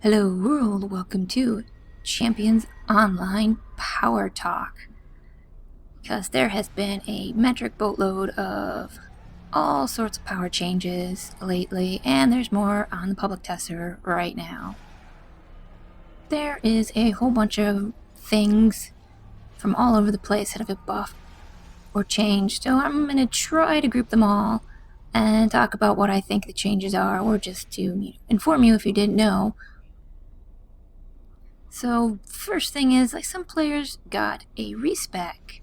Hello world, welcome to Champions Online Power Talk. Because there has been a metric boatload of all sorts of power changes lately, and there's more on the public test server right now. There is a whole bunch of things from all over the place that have been buffed or changed, so I'm going to try to group them all and talk about what I think the changes are, or just to inform you if you didn't know. So first thing is, some players got a respec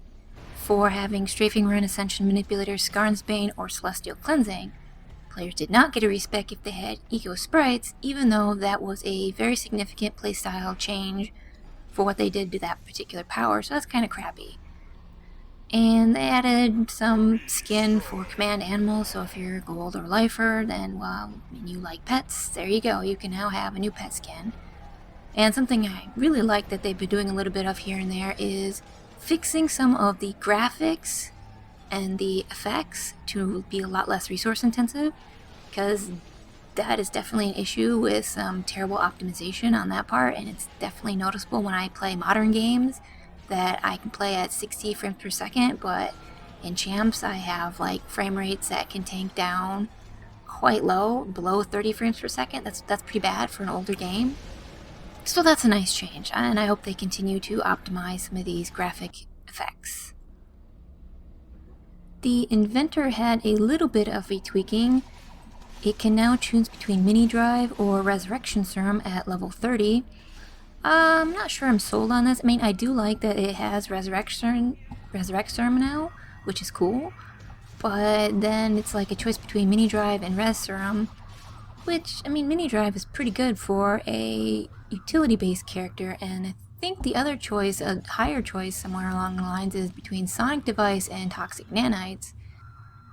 for having Strafing, Run, Ascension, Manipulator, Karn's Bane, or Celestial Cleansing. Players did not get a respec if they had Eco Sprites, even though that was a very significant playstyle change for what they did to that particular power, so that's kind of crappy. And they added some skin for command animals, so if you're gold or lifer, then, well, you like pets, there you go, you can now have a new pet skin. And something I really like that they've been doing a little bit of here and there is fixing some of the graphics and the effects to be a lot less resource intensive, because that is definitely an issue with some terrible optimization on that part, and it's definitely noticeable when I play modern games that I can play at 60 frames per second, but in champs I have frame rates that can tank down quite low, below 30 frames per second. That's pretty bad for an older game. So that's a nice change, and I hope they continue to optimize some of these graphic effects. The Inventor had a little bit of retweaking. It can now choose between Mini Drive or Resurrection Serum at level 30. I'm not sure I'm sold on this. I mean, I do like that it has Resurrect Serum now, which is cool, but then it's like a choice between Mini Drive and Res Serum, which, I mean, Mini Drive is pretty good for a utility-based character, and I think the other choice, a higher choice somewhere along the lines, is between Sonic Device and Toxic Nanites.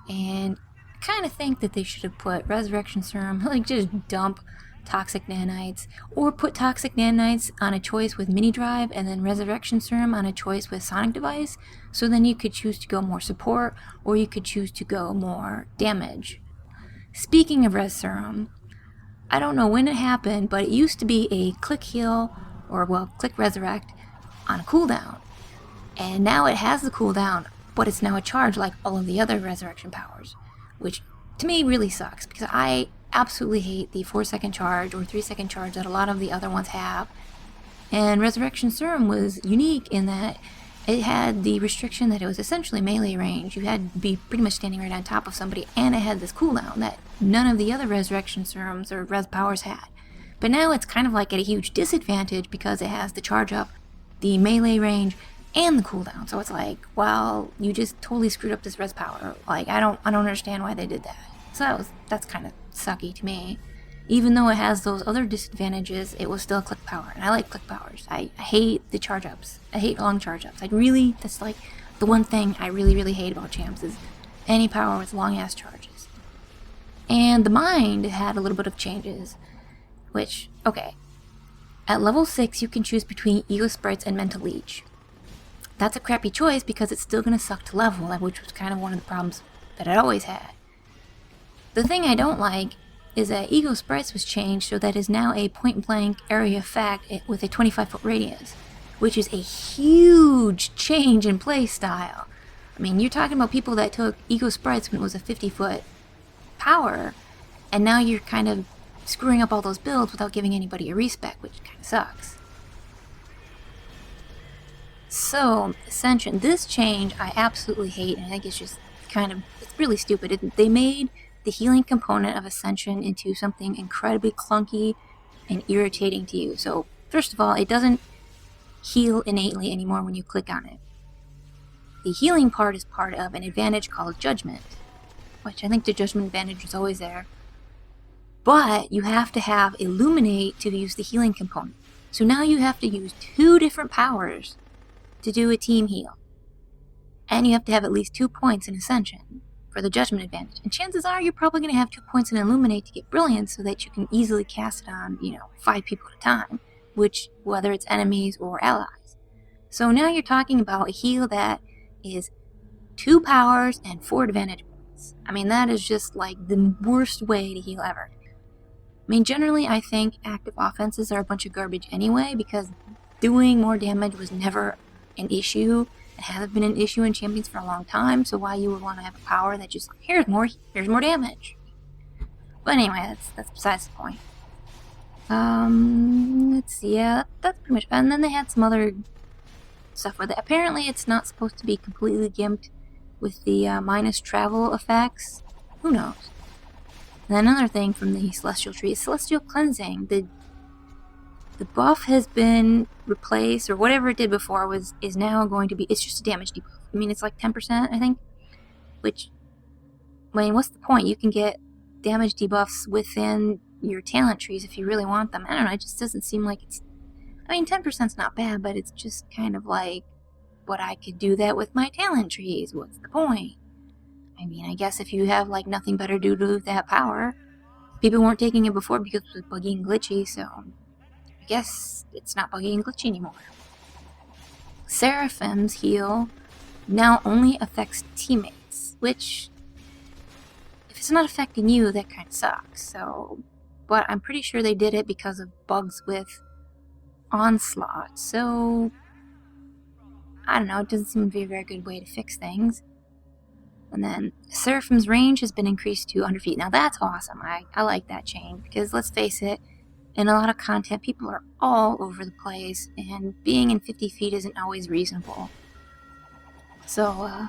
And I kind of think that they should have put Resurrection Serum, just dump Toxic Nanites, or put Toxic Nanites on a choice with Mini Drive and then Resurrection Serum on a choice with Sonic Device, so then you could choose to go more support, or you could choose to go more damage. Speaking of Res Serum, I don't know when it happened, but it used to be a click heal, or click resurrect on a cooldown. And now it has the cooldown, but it's now a charge like all of the other resurrection powers, which to me really sucks, because I absolutely hate the 4-second charge or 3-second charge that a lot of the other ones have. And Resurrection Serum was unique in that it had the restriction that it was essentially melee range. You had to be pretty much standing right on top of somebody, and it had this cooldown that none of the other Resurrection Serums or Res powers had. But now it's kind of like at a huge disadvantage because it has the charge up, the melee range, and the cooldown. So it's like, well, you just totally screwed up this Res power. I don't understand why they did that. So that's kind of sucky to me. Even though it has those other disadvantages, it was still a click power, and I like click powers. I hate the charge ups. I hate long charge ups. That's like the one thing I really hate about champs, is any power with long ass charges. And the mind had a little bit of changes, which, okay. At level 6, you can choose between Ego Sprites and Mental Leech. That's a crappy choice because it's still going to suck to level, which was kind of one of the problems that I always had. The thing I don't like is that Ego Sprites was changed so that it is now a point-blank area effect with a 25-foot radius, which is a huge change in playstyle. I mean, you're talking about people that took Ego Sprites when it was a 50-foot power, and now you're kind of screwing up all those builds without giving anybody a respec, which kind of sucks. So, Ascension, this change I absolutely hate, and I think it's just it's really stupid. They made the healing component of Ascension into something incredibly clunky and irritating to use. So, first of all, it doesn't heal innately anymore when you click on it. The healing part is part of an advantage called Judgment, which I think the Judgment advantage is always there. But you have to have Illuminate to use the healing component. So now you have to use 2 different powers to do a team heal. And you have to have at least 2 points in Ascension for the Judgment advantage. And chances are you're probably going to have 2 points in Illuminate to get Brilliance so that you can easily cast it on, 5 people at a time, whether it's enemies or allies. So now you're talking about a heal that is 2 powers and 4 advantage points. I mean, that is just like the worst way to heal ever. mean, generally, I think active offenses are a bunch of garbage anyway, because doing more damage was never an issue. It hasn't been an issue in Champions for a long time, so why you would want to have a power that just, here's more damage. But anyway, that's besides the point. Let's see, yeah, that's pretty much, and then they had some other stuff with it. Apparently it's not supposed to be completely gimped with the minus travel effects. Who knows? And then another thing from the Celestial Tree is Celestial Cleansing. The buff has been replaced, or whatever it did before is now going to be, it's just a damage debuff. I mean, it's like 10%, I think, which, I mean, what's the point? You can get damage debuffs within your talent trees if you really want them. I don't know, it just doesn't seem like it's, I mean, 10%'s not bad, but it's just kind of like, what I could do that with my talent trees. What's the point? I mean, I guess if you have like nothing better to do with that power, people weren't taking it before because it was buggy and glitchy, so I guess it's not buggy and glitchy anymore. Seraphim's heal now only affects teammates, which, if it's not affecting you, that kind of sucks. So, but I'm pretty sure they did it because of bugs with Onslaught, so I don't know, it doesn't seem to be a very good way to fix things. And then Seraphim's range has been increased to 100 feet. Now that's awesome. I like that change, because let's face it, in a lot of content, people are all over the place, and being in 50 feet isn't always reasonable. So,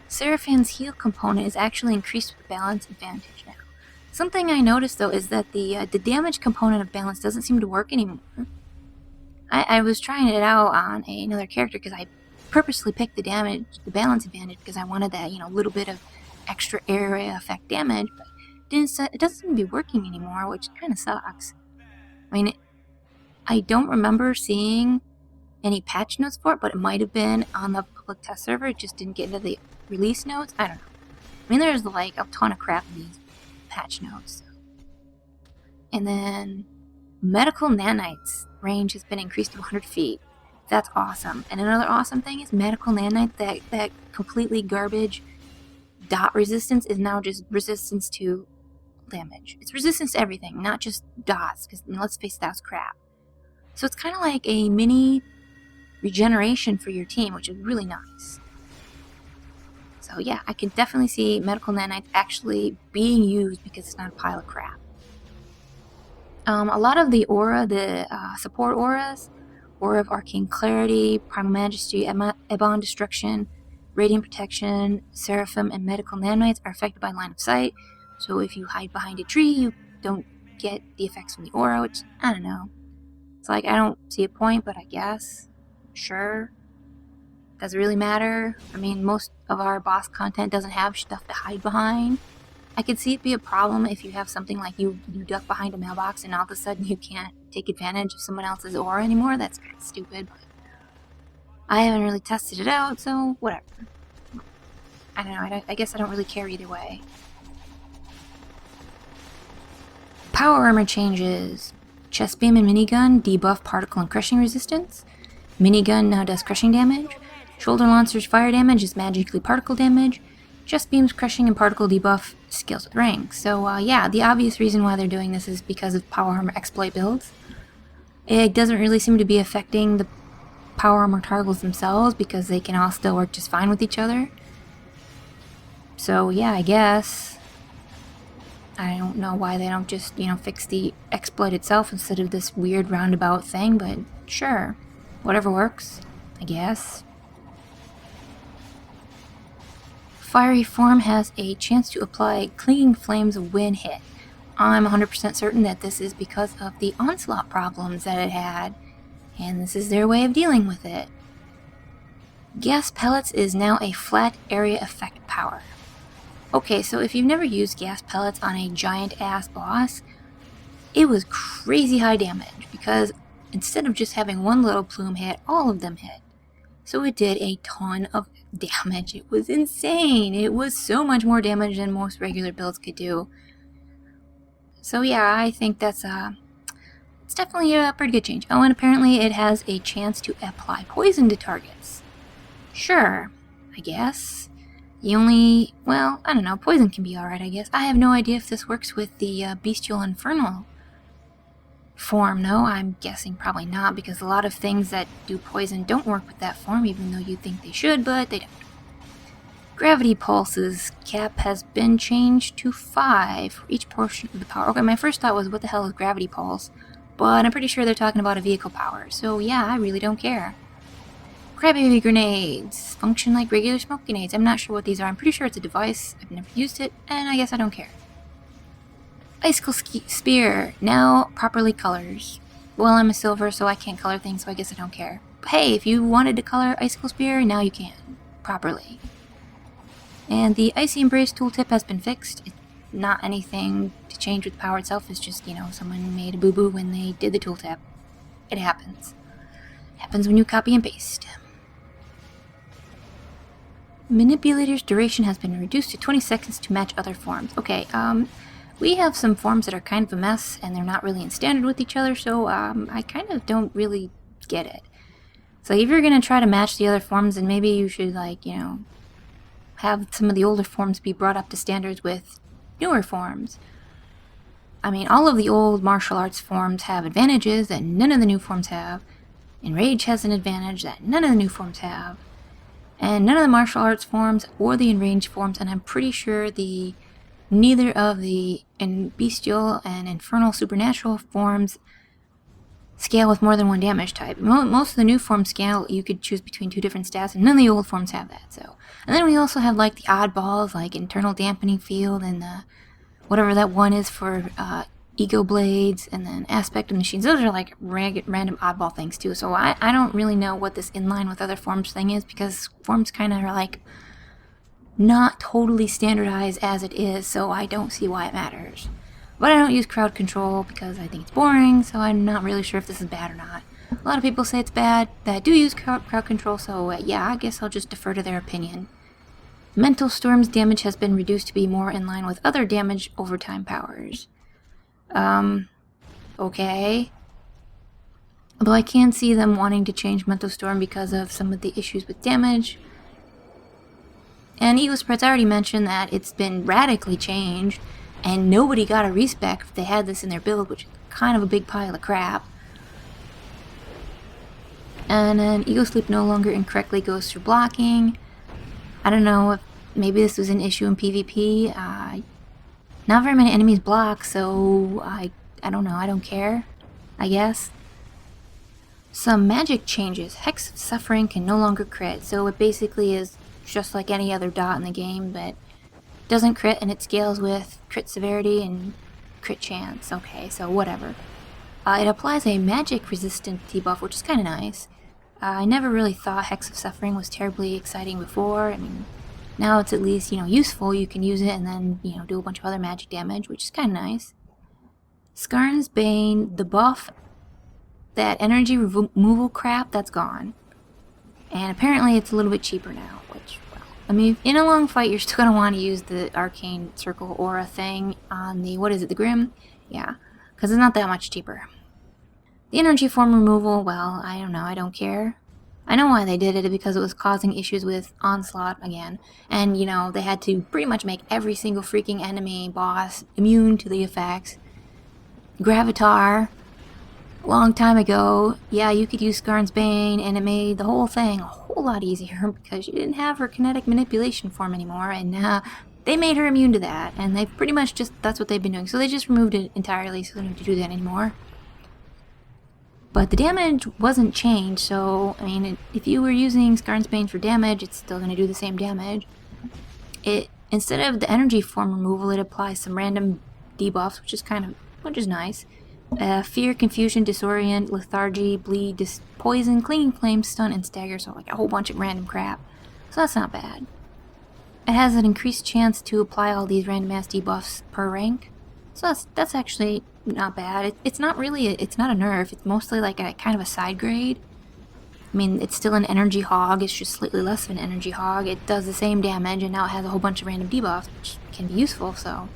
Seraphim's heal component is actually increased with balance advantage now. Something I noticed, though, is that the damage component of balance doesn't seem to work anymore. I was trying it out on another character, because I purposely picked the balance advantage, because I wanted that, little bit of extra area effect damage, but it doesn't seem to be working anymore, which kind of sucks. I mean, I don't remember seeing any patch notes for it, but it might have been on the public test server. It just didn't get into the release notes. I don't know. I mean, there's like a ton of crap in these patch notes. And then medical nanites range has been increased to 100 feet. That's awesome. And another awesome thing is medical nanite, that completely garbage dot resistance is now just resistance to damage. It's resistance to everything, not just dots, because let's face it, that's crap. So it's kind of like a mini regeneration for your team, which is really nice. So yeah, I can definitely see medical nanites actually being used, because it's not a pile of crap. A lot of the aura, the support auras, Aura of Arcane Clarity, Primal Majesty, Ebon Destruction, Radiant Protection, Seraphim, and Medical Nanites are affected by line of sight. So if you hide behind a tree, you don't get the effects from the aura, which, I don't know. It's like, I don't see a point, but I guess. Sure. Does it really matter? I mean, most of our boss content doesn't have stuff to hide behind. I could see it be a problem if you have something like you duck behind a mailbox and all of a sudden you can't take advantage of someone else's aura anymore. That's kind of stupid, but I haven't really tested it out, so whatever. I don't know, I guess I don't really care either way. Power armor changes. Chest beam and minigun debuff particle and crushing resistance. Minigun now does crushing damage. Shoulder launcher's fire damage is magically particle damage. Chest beam's crushing and particle debuff scales with rank. So yeah, the obvious reason why they're doing this is because of power armor exploit builds. It doesn't really seem to be affecting the power armor targets themselves, because they can all still work just fine with each other. So yeah, I guess. I don't know why they don't just, fix the exploit itself instead of this weird roundabout thing, but sure. Whatever works, I guess. Fiery Form has a chance to apply Clinging Flames when hit. I'm 100% certain that this is because of the onslaught problems that it had, and this is their way of dealing with it. Gas Pellets is now a flat area effect power. Okay, so if you've never used gas pellets on a giant-ass boss, it was crazy high damage, because instead of just having one little plume hit, all of them hit. So it did a ton of damage. It was insane. It was so much more damage than most regular builds could do. So yeah, I think that's it's definitely a pretty good change. Oh, and apparently it has a chance to apply poison to targets. Sure, I guess. Well, I don't know, poison can be alright, I guess. I have no idea if this works with the Bestial Infernal form, though? I'm guessing probably not, because a lot of things that do poison don't work with that form, even though you think they should, but they don't. Gravity pulses cap has been changed to 5 for each portion of the power. Okay, my first thought was, what the hell is gravity pulse? But I'm pretty sure they're talking about a vehicle power, so yeah, I really don't care. Crybaby grenades function like regular smoke grenades. I'm not sure what these are. I'm pretty sure it's a device. I've never used it, and I guess I don't care. Icicle spear now properly colors. Well, I'm a silver, so I can't color things, so I guess I don't care. But hey, if you wanted to color icicle spear, now you can properly. And the icy embrace tooltip has been fixed. It's not anything to change with the power itself. It's just, you know, someone made a boo-boo when they did the tooltip. It happens. It happens when you copy and paste. Manipulator's duration has been reduced to 20 seconds to match other forms. Okay, we have some forms that are kind of a mess, and they're not really in standard with each other, so I kind of don't really get it. So if you're going to try to match the other forms, then maybe you should, like, you know, have some of the older forms be brought up to standards with newer forms. I mean, all of the old martial arts forms have advantages that none of the new forms have. Enrage has an advantage that none of the new forms have. And none of the martial arts forms or the enraged forms, and I'm pretty sure neither of the bestial and infernal supernatural forms scale with more than one damage type. Most of the new forms scale, you could choose between 2 different stats, and none of the old forms have that. So, and then we also have like the oddballs, like internal dampening field, and the whatever that one is for ego blades, and then aspect of machines. Those are like random oddball things too. So I don't really know what this inline with other forms thing is, because forms kind of are like not totally standardized as it is, so I don't see why it matters. But I don't use crowd control because I think it's boring, so I'm not really sure if this is bad or not. A lot of people say it's bad that do use crowd control, so yeah, I guess I'll just defer to their opinion. Mental Storm's damage has been reduced to be more in line with other damage overtime powers. Okay. Although I can see them wanting to change Mental Storm because of some of the issues with damage. And Ego Spreads already mentioned that it's been radically changed, and nobody got a respec if they had this in their build, which is kind of a big pile of crap. And then Ego Sleep no longer incorrectly goes through blocking. I don't know if maybe this was an issue in PvP. Not very many enemies block, so I don't know, I don't care, I guess. Some magic changes. Hex of Suffering can no longer crit, so it basically is just like any other dot in the game, but doesn't crit, and it scales with crit severity and crit chance. Okay, so whatever. It applies a magic resistant debuff, which is kind of nice. I never really thought Hex of Suffering was terribly exciting before. I mean, now it's at least, you know, useful. You can use it and then, you know, do a bunch of other magic damage, which is kind of nice. Karn's Bane, the buff, that energy removal crap, that's gone. And apparently it's a little bit cheaper now, which, well, I mean, in a long fight, you're still going to want to use the Arcane Circle Aura thing on the, what is it, the Grim? Yeah, because it's not that much cheaper. The energy form removal, well, I don't know, I don't care. I know why they did it, because it was causing issues with Onslaught again. And, you know, they had to pretty much make every single freaking enemy boss immune to the effects. Gravitar, a long time ago, yeah, you could use Karn's Bane, and it made the whole thing a whole lot easier, because you didn't have her kinetic manipulation form anymore, and they made her immune to that, and they've pretty much just, that's what they've been doing. So they just removed it entirely, so they don't have to do that anymore. But the damage wasn't changed, so, I mean, if you were using Karn's Bane for damage, it's still going to do the same damage. Instead of the energy form removal, it applies some random debuffs, which is nice. Fear, confusion, disorient, lethargy, bleed, poison, clinging flame, stun, and stagger, so like a whole bunch of random crap. So that's not bad. It has an increased chance to apply all these random ass debuffs per rank. So that's actually not bad. It's not really, it's not a nerf, it's mostly like a kind of a side grade. I mean, it's still an energy hog, it's just slightly less of an energy hog. It does the same damage, and now it has a whole bunch of random debuffs, which can be useful, so.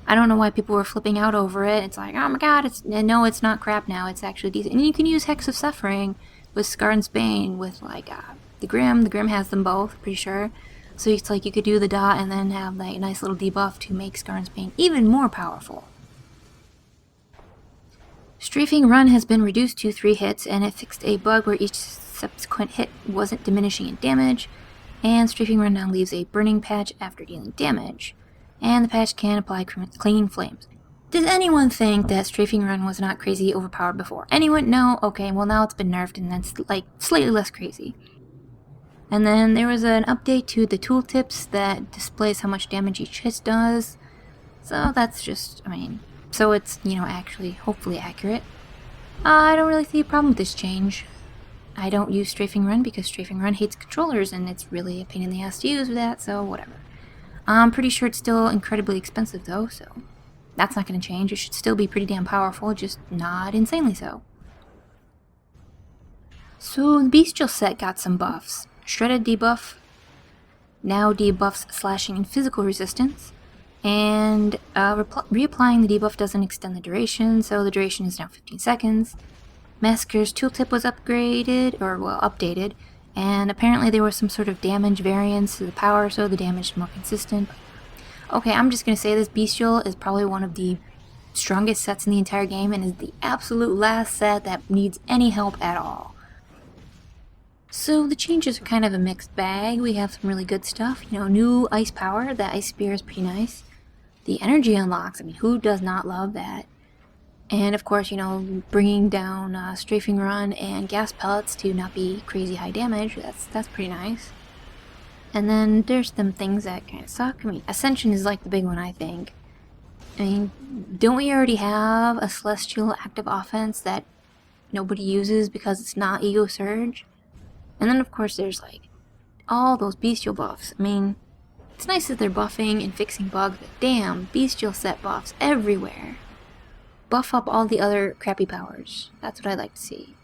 I don't know why people were flipping out over it. It's like, oh my god, no, it's not crap now, it's actually decent. And you can use Hex of Suffering with Karn's Bane with, like, the Grim. The Grim has them both, pretty sure. So it's like you could do the dot and then have like a nice little debuff to make Karn's Bane even more powerful. Strafing Run has been reduced to 3 hits, and it fixed a bug where each subsequent hit wasn't diminishing in damage, and Strafing Run now leaves a burning patch after dealing damage, and the patch can apply clinging flames. Does anyone think that Strafing Run was not crazy overpowered before? Anyone? No? Okay, well now it's been nerfed and that's like slightly less crazy. And then there was an update to the tooltips that displays how much damage each hit does. So that's just, so it's, actually hopefully accurate. I don't really see a problem with this change. I don't use Strafing Run because Strafing Run hates controllers and it's really a pain in the ass to use with that, so whatever. I'm pretty sure it's still incredibly expensive though, so that's not going to change. It should still be pretty damn powerful, just not insanely so. So the Bestial set got some buffs. Shredded debuff now debuffs slashing and physical resistance, and reapplying the debuff doesn't extend the duration, so the duration is now 15 seconds. Massacre's tooltip was upgraded, or well, updated, and apparently there was some sort of damage variance to the power, so the damage is more consistent. Okay, I'm just gonna say this Bestial is probably one of the strongest sets in the entire game, and is the absolute last set that needs any help at all. So the changes are kind of a mixed bag. We have some really good stuff. New ice power. That ice spear is pretty nice. The energy unlocks. Who does not love that? And of course, bringing down Strafing Run and gas pellets to not be crazy high damage. That's pretty nice. And then there's some things that kind of suck. Ascension is like the big one, I think. Don't we already have a Celestial active offense that nobody uses because it's not Ego Surge? And then of course there's like all those Bestial buffs. It's nice that they're buffing and fixing bugs, but damn, Bestial set buffs everywhere. Buff up all the other crappy powers. That's what I'd like to see.